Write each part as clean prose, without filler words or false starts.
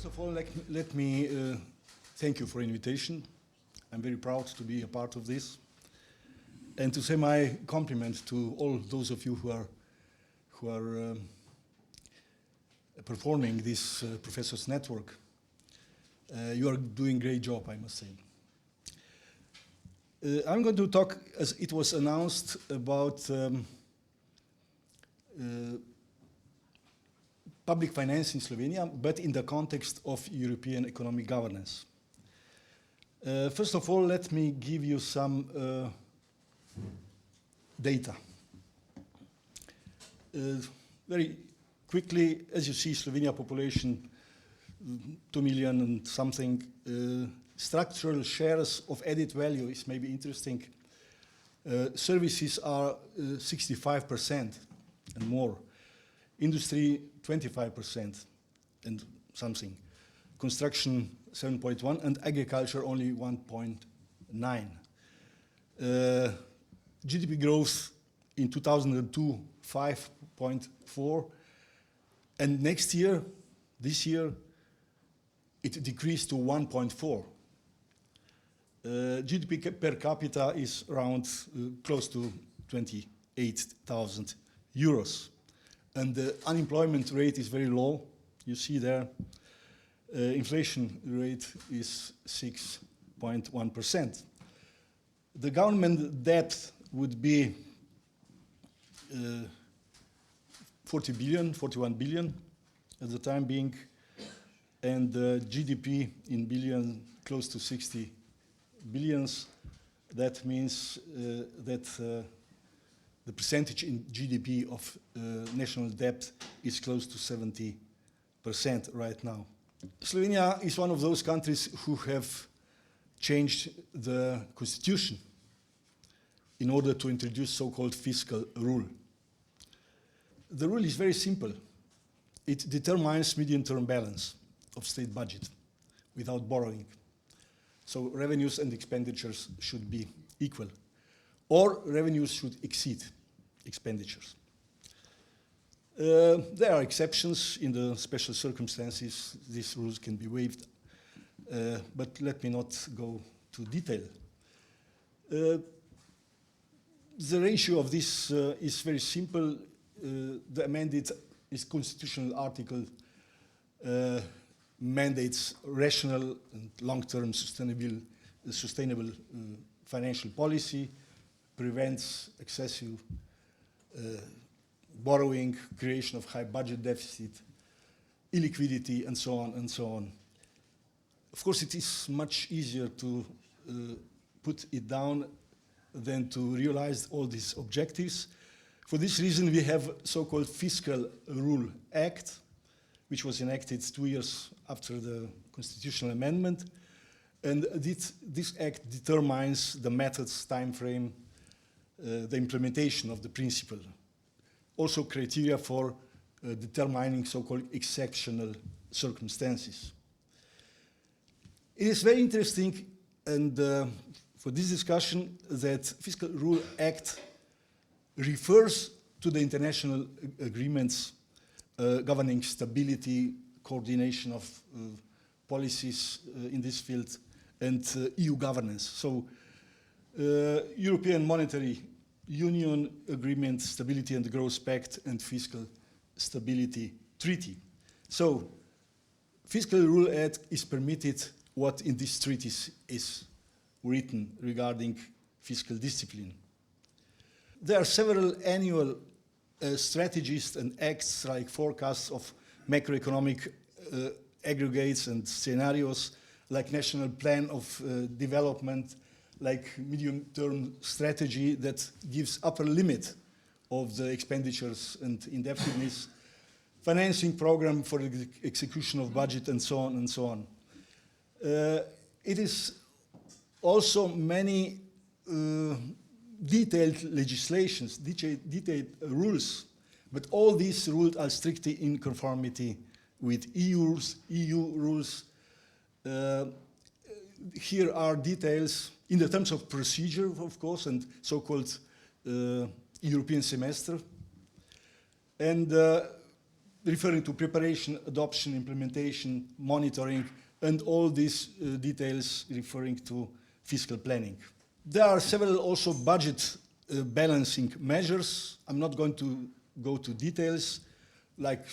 First of all, let me thank you for the invitation. I'm very proud to be a part of this, and to say my compliment to all those of you who are performing this Professors Network. You are doing a great job, I must say. I'm going to talk, as it was announced, about public finance in Slovenia, but in the context of European economic governance. First of all, let me give you some data. Very quickly, as you see, Slovenia population 2 million and something. Structural shares of added value is maybe interesting. Services are 65% and more. Industry 25% and something. Construction 7.1 and agriculture only 1.9. GDP growth in 2002 5.4, and next year, this year, it decreased to 1.4. GDP per capita is around close to 28,000 euros. And the unemployment rate is very low. You see there, inflation rate is 6.1%. The government debt would be 40 billion, 41 billion at the time being, and GDP in billion close to 60 billions. That means that the percentage in GDP of national debt is close to 70% right now. Slovenia is one of those countries who have changed the constitution in order to introduce so-called fiscal rule. The rule is very simple. It determines medium-term balance of state budget without borrowing. So revenues and expenditures should be equal, or revenues should exceed expenditures. There are exceptions. In the special circumstances, these rules can be waived, but let me not go to detail. The ratio of this is very simple. The amended is constitutional article mandates rational and long-term sustainable financial policy, prevents excessive borrowing, creation of high budget deficit, illiquidity, and so on and so on. Of course, it is much easier to put it down than to realize all these objectives. For this reason, we have so-called Fiscal Rule Act, which was enacted 2 years after the constitutional amendment. And this act determines the methods, time frame, the implementation of the principle. Also criteria for determining so-called exceptional circumstances. It is very interesting, and for this discussion, that Fiscal Rule Act refers to the international agreements governing stability, coordination of policies in this field, and EU governance. So, European Monetary Union Agreement, Stability and Growth Pact, and Fiscal Stability Treaty. So, Fiscal Rule Act is permitted what in these treaties is written regarding fiscal discipline. There are several annual strategies and acts like forecasts of macroeconomic aggregates and scenarios, like National Plan of Development, like medium-term strategy that gives upper limit of the expenditures and indebtedness, financing program for the execution of budget, and so on and so on. It is also many detailed legislations, detailed rules, but all these rules are strictly in conformity with EU rules. Here are details in the terms of procedure, of course, and so-called European semester. And referring to preparation, adoption, implementation, monitoring, and all these details referring to fiscal planning. There are several also budget balancing measures. I'm not going to go to details, like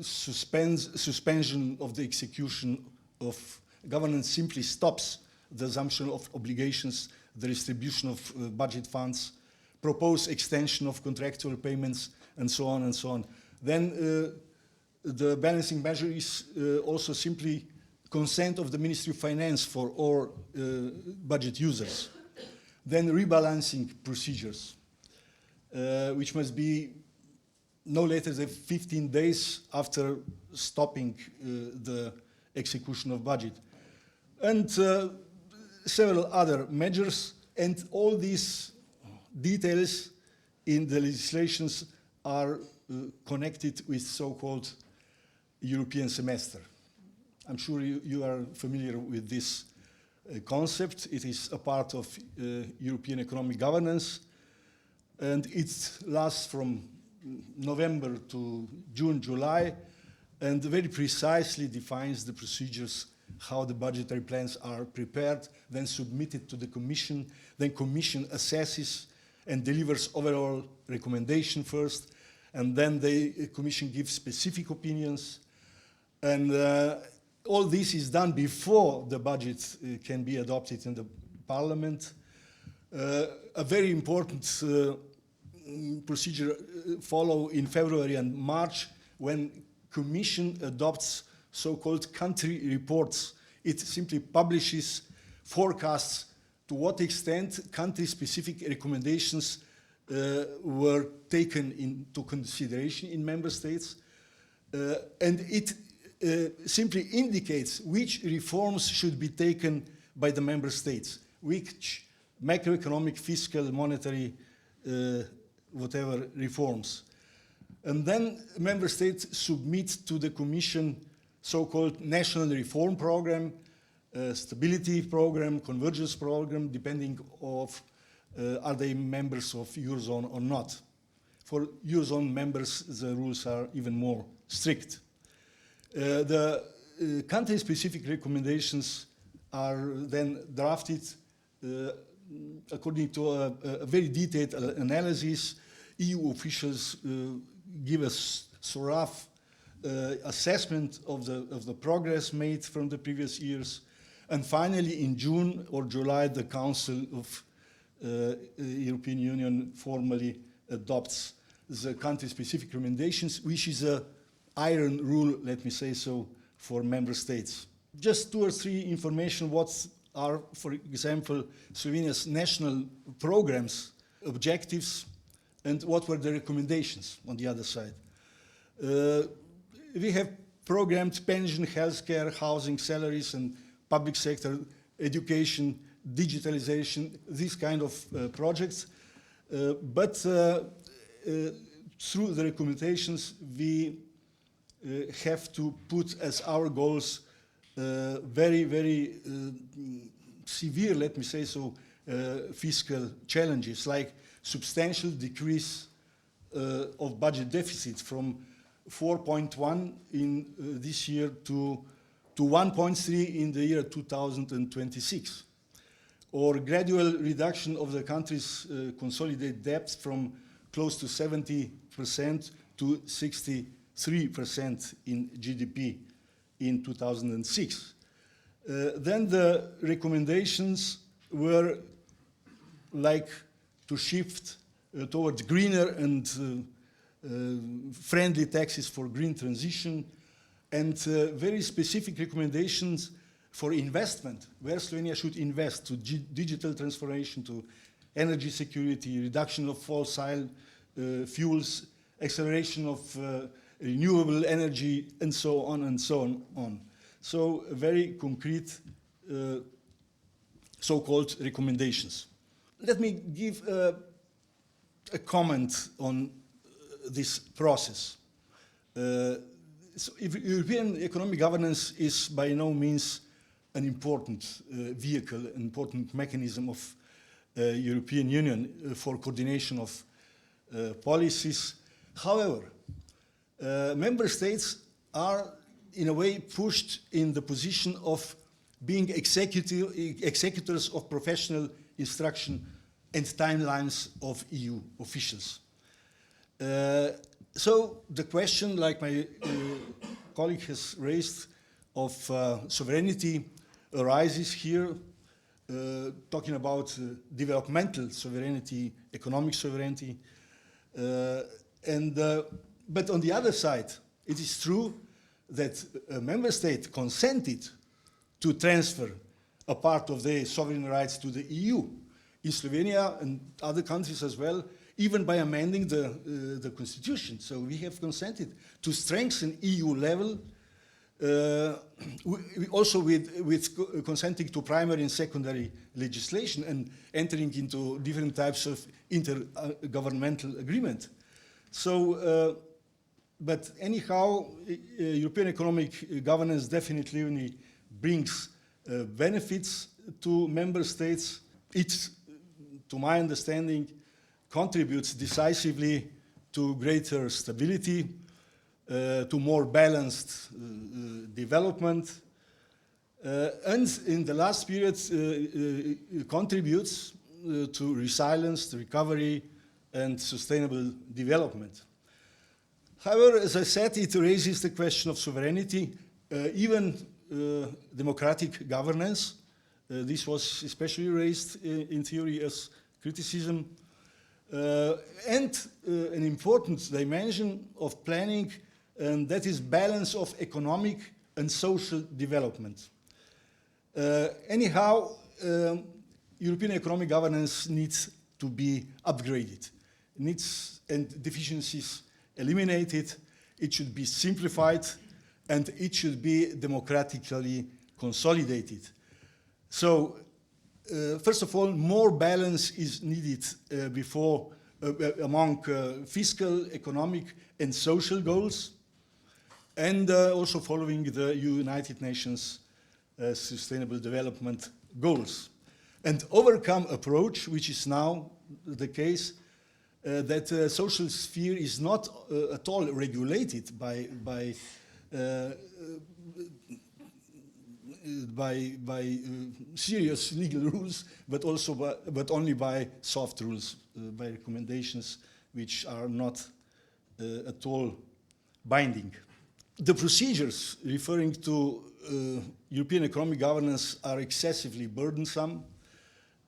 suspension of the execution of governance simply stops the assumption of obligations, the distribution of budget funds, proposed extension of contractual payments, and so on and so on. Then the balancing measure is also simply consent of the Ministry of Finance for all budget users. Then rebalancing procedures, which must be no later than 15 days after stopping the execution of budget. And several other measures, and all these details in the legislations are connected with so-called European semester. I'm sure you are familiar with this concept. It is a part of European economic governance, and it lasts from November to June, July, and very precisely defines the procedures, how the budgetary plans are prepared, then submitted to the Commission, then Commission assesses and delivers overall recommendation first, and then the Commission gives specific opinions, and all this is done before the budget can be adopted in the Parliament. A very important procedure follow in February and March when Commission adopts so-called country reports. It simply publishes forecasts to what extent country-specific recommendations were taken into consideration in member states, and it simply indicates which reforms should be taken by the member states, which macroeconomic, fiscal, monetary, whatever reforms. And then member states submit to the Commission so-called national reform program, stability program, convergence program, depending of are they members of Eurozone or not. For Eurozone members, the rules are even more strict. The country-specific recommendations are then drafted according to a very detailed analysis. EU officials give us so rough assessment of the progress made from the previous years. And finally, in June or July, the Council of European Union formally adopts the country-specific recommendations, which is an iron rule, let me say so, for member states. Just two or three information what are, for example, Slovenia's national programs, objectives, and what were the recommendations on the other side. We have programmed pension, healthcare, housing, salaries, and public sector, education, digitalization, these kind of projects. But through the recommendations, we have to put as our goals very, very severe, let me say so, fiscal challenges, like substantial decrease of budget deficit from 4.1 in this year to 1.3 in the year 2026, or gradual reduction of the country's consolidated debt from close to 70% to 63% in GDP in 2006. Then the recommendations were like to shift towards greener and friendly taxes for green transition, and very specific recommendations for investment, where Slovenia should invest to digital transformation, to energy security, reduction of fossil fuels, acceleration of renewable energy, and so on and so on. So very concrete so-called recommendations. Let me give a comment on this process. So European economic governance is by no means an important vehicle, an important mechanism of European Union for coordination of policies. However, member states are in a way pushed in the position of being executors of professional instruction and timelines of EU officials. So the question, like my colleague has raised, of sovereignty arises here, talking about developmental sovereignty, economic sovereignty, but on the other side, it is true that a member state consented to transfer a part of their sovereign rights to the EU. In Slovenia and other countries as well, even by amending the constitution. So we have consented to strengthen EU level, also with consenting to primary and secondary legislation and entering into different types of intergovernmental agreement. So, but anyhow, European economic governance definitely brings benefits to member states. It, to my understanding, contributes decisively to greater stability, to more balanced development, and in the last period contributes to resilience, recovery, and sustainable development. However, as I said, it raises the question of sovereignty, even democratic governance. This was especially raised in theory as criticism. And an important dimension of planning, and that is balance of economic and social development. Anyhow, European economic governance needs to be upgraded, needs and deficiencies eliminated, it should be simplified, and it should be democratically consolidated. So, first of all, more balance is needed among fiscal, economic, and social goals, and also following the United Nations Sustainable Development Goals. And overcome approach, which is now the case, that the social sphere is not at all regulated by serious legal rules, but only by soft rules, by recommendations which are not at all binding. The procedures referring to European economic governance are excessively burdensome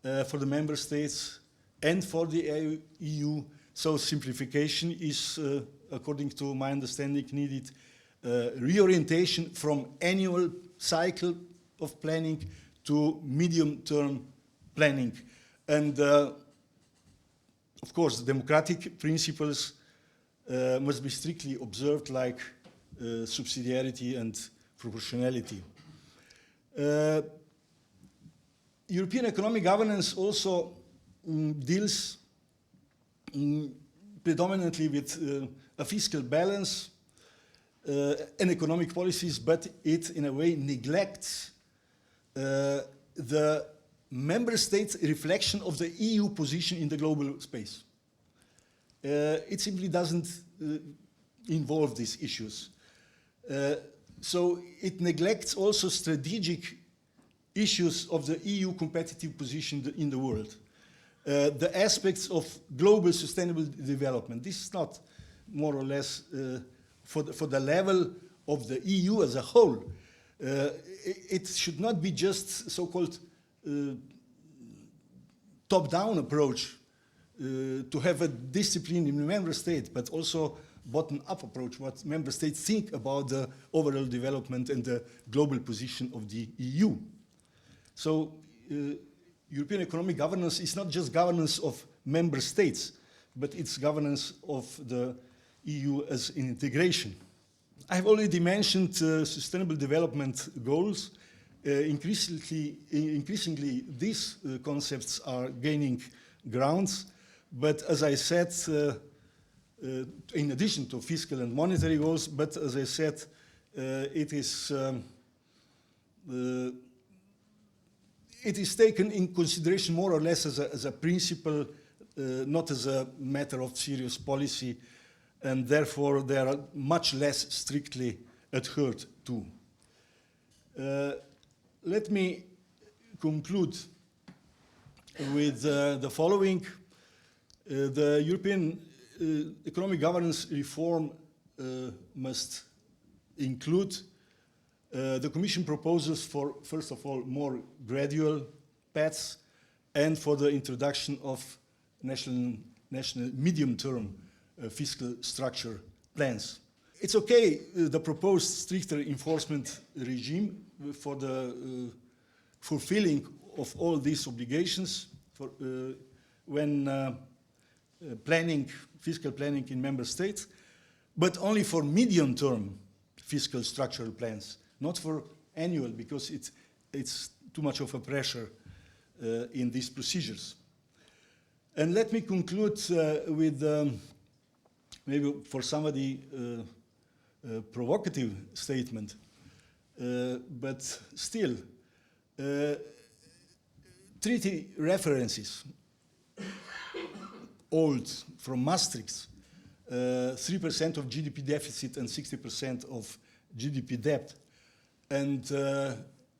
for the member states and for the EU, so simplification is, according to my understanding, needed. Reorientation from annual cycle of planning to medium-term planning. And of course, democratic principles must be strictly observed, like subsidiarity and proportionality. European economic governance also deals predominantly with a fiscal balance and economic policies, but it in a way neglects the member states' reflection of the EU position in the global space. It simply doesn't involve these issues. So it neglects also strategic issues of the EU competitive position in the world. The aspects of global sustainable development. This is not more or less for the level of the EU as a whole. It should not be just so-called top-down approach to have a discipline in the member state, but also bottom-up approach, what member states think about the overall development and the global position of the EU. So European economic governance is not just governance of member states, but it's governance of the EU as an integration. I have already mentioned sustainable development goals. Increasingly these concepts are gaining grounds, but as I said, in addition to fiscal and monetary goals, but as I said, it is taken in consideration more or less as a principle, not as a matter of serious policy. and therefore they are much less strictly adhered to. Let me conclude with the following. The European economic governance reform must include the Commission proposals for, first of all, more gradual paths and for the introduction of national medium-term fiscal structure plans. It's okay, the proposed stricter enforcement regime for the fulfilling of all these obligations for, when fiscal planning in member states, but only for medium-term fiscal structural plans, not for annual, because it's too much of a pressure in these procedures. And let me conclude with maybe for somebody provocative statement, but still, treaty references, old from Maastricht, 3% of GDP deficit and 60% of GDP debt, and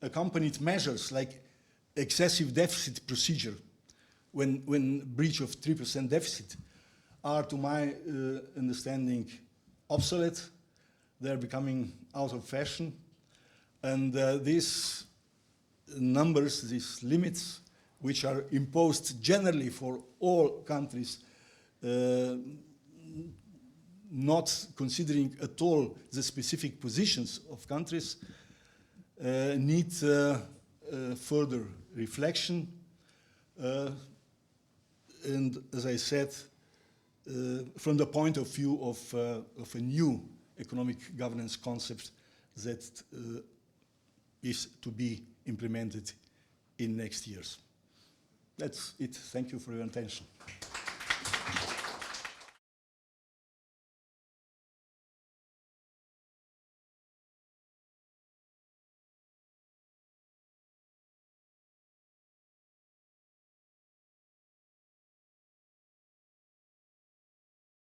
accompanied measures like excessive deficit procedure when breach of 3% deficit are, to my understanding, obsolete. They're becoming out of fashion. And these numbers, these limits, which are imposed generally for all countries, not considering at all the specific positions of countries, need further reflection. And as I said, from the point of view of a new economic governance concept that is to be implemented in next years. That's it. Thank you for your attention.